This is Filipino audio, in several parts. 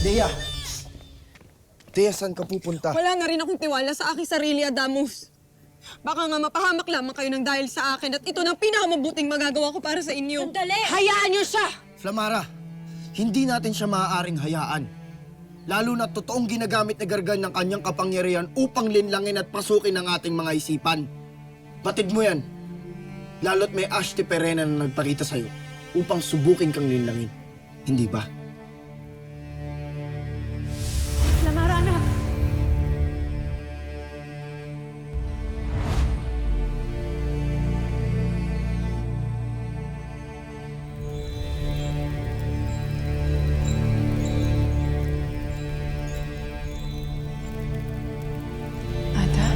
Dea! Dea, saan ka pupunta? Wala na rin akong tiwala sa aking sarili, Adamus. Baka nga mapahamak lamang kayo ng dahil sa akin at ito na ang pinakamabuting magagawa ko para sa inyo. Sandali! Hayaan niyo siya! Flamara, hindi natin siya maaaring hayaan. Lalo na totoong ginagamit ni Gargan ng kanyang kapangyarihan upang linlangin at pasukin ang ating mga isipan. Batid mo yan. Lalo't may Ashti Perena na nagpakita sa'yo upang subukin kang linlangin. Hindi ba? Flamara, anak! Ada?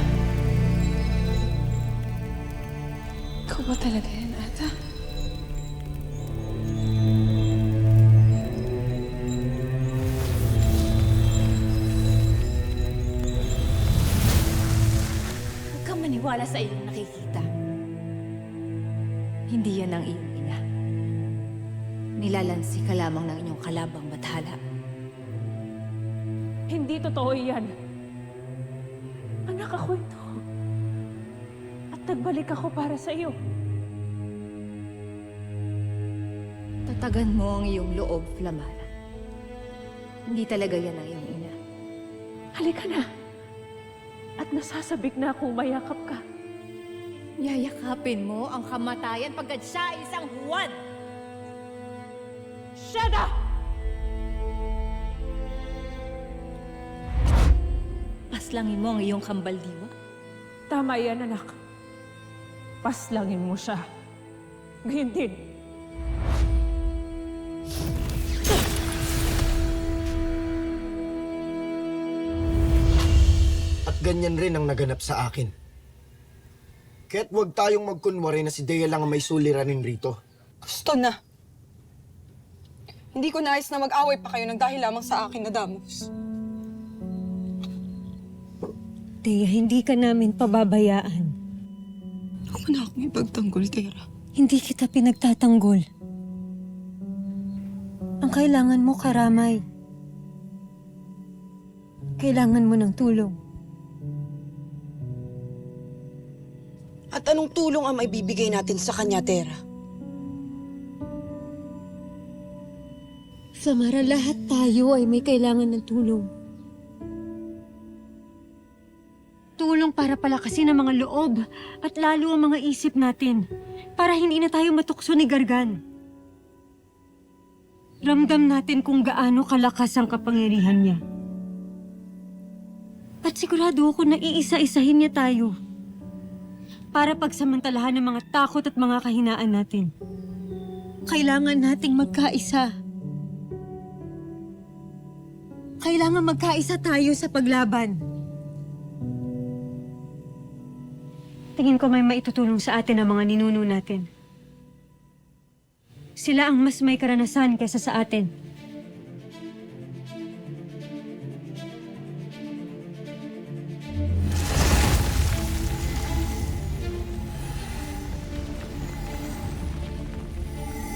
Ikaw ba talaga yan, Ada? Huwag kang maniwala sa iyong nakikita. Hindi yan ang iyong ina. Nilalansi ka lamang ng inyong kalabang bathala. Hindi totoo yan. Anak ako ito. At nagbalik ako para sa iyo. Tatagan mo ang iyong loob, Flamara. Hindi talaga yan ang iyong ina. Halika na. At nasasabik na akong mayakap ka. Yayakapin mo ang kamatayan pagkat siya ay isang huwad! Shada! Paslangin mo ang iyong kambaldiwa. Tama yan, anak. Paslangin mo siya. Ngayon din. At ganyan rin ang naganap sa akin. Kaya't huwag tayong magkunwari na si Dea lang ang may suliranin rito. Gusto na. Hindi ko nais na mag-away pa kayo ng dahil lamang sa akin, Adamus. Dea, hindi ka namin pababayaan. Huwag mo na akong ipagtanggol, Tera. Hindi kita pinagtatanggol. Ang kailangan mo, Karamay. Kailangan mo ng tulong. At anong tulong ang maibibigay natin sa kanya, Tera? Samara, lahat tayo ay may kailangan ng tulong. Tulong para palakasin ang mga loob at lalo ang mga isip natin para hindi na tayo matukso ni Gargan. Ramdam natin kung gaano kalakas ang kapangyarihan niya. At sigurado ako na iisa-isahin niya tayo para pagsamantalahan ng mga takot at mga kahinaan natin. Kailangan nating magkaisa. Kailangan magkaisa tayo sa paglaban. Tingin ko may maitutulong sa atin ang mga ninuno natin. Sila ang mas may karanasan kaysa sa atin.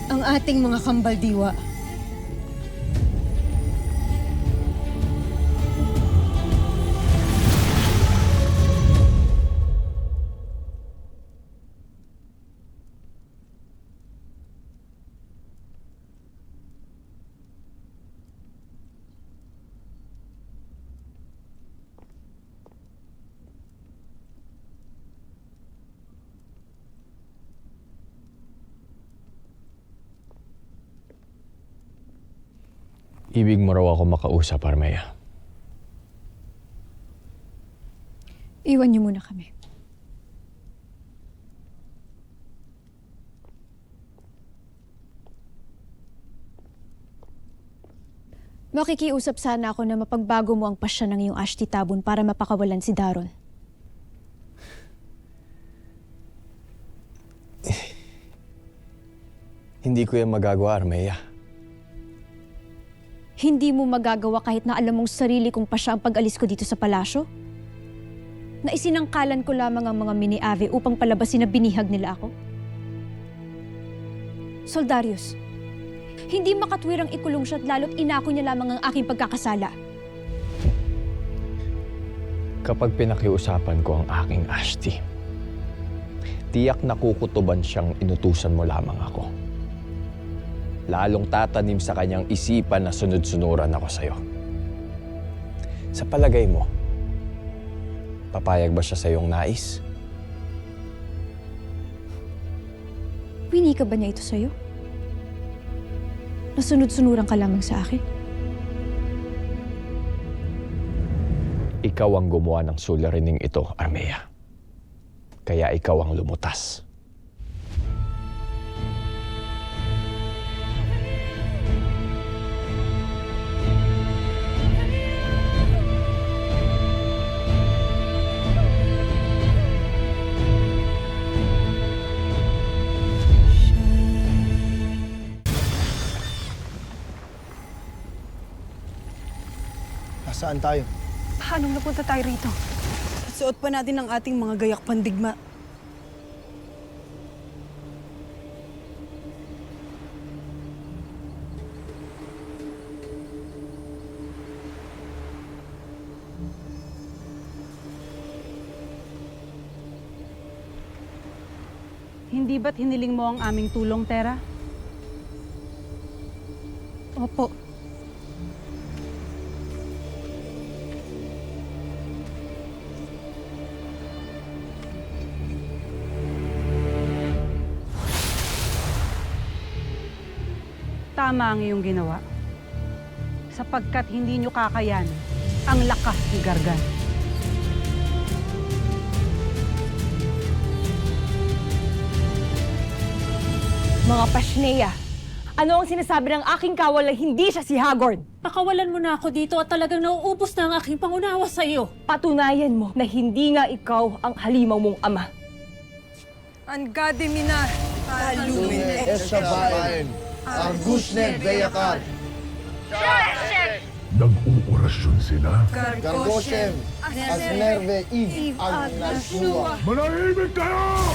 Ang ating mga kambaldiwa. Ibig mo raw ako makausap, Armea. Iwan niyo muna kami. Makikiusap sana ako na mapagbago mo ang pasya ng iyong Ashti Tabun para mapakawalan si Daron. Hindi ko yan magagawa, Armea. Hindi mo magagawa kahit na alam mong sarili kong pasya ang pag-alis ko dito sa palasyo? Na isinangkalan ko lamang ang mga mini-ave upang palabasin na binihag nila ako? Soldarius, Hindi makatwirang ikulong siya at lalo't inako niya lamang ang aking pagkakasala. Kapag pinakiusapan ko ang aking Ashti, tiyak na kukutuban siyang inutusan mo lamang ako. Lalong tatanim sa kanyang isipan na sunod-sunuran ako sa'yo. Sa palagay mo, papayag ba siya sa iyong nais? Winika ba niya ito sa'yo? Nasunod-sunuran ka lamang sa akin? Ikaw ang gumawa ng suliraning ito, Armea. Kaya ikaw ang lumutas. Nasaan tayo? Paano napunta tayo rito? Suot pa natin ang ating mga gayak pandigma. Hindi ba't hiniling mo ang aming tulong, Tera? Opo. Tama ang iyong ginawa. Sapagkat hindi nyo kakayan ang lakas ni Gargan. Mga Pashnea, ano ang sinasabi ng aking kawal na hindi siya si Hagord? Pakawalan mo na ako dito at talagang nauubos na ang aking pangunawa sa iyo. Patunayan mo na hindi nga ikaw ang halimaw mong ama. Angade Minar. Eshabayan, Argushnev Beyakar, Nag-uorasyon sila. Gargoshem, Asnerve Eve, Agnashua. Manahimik kayo!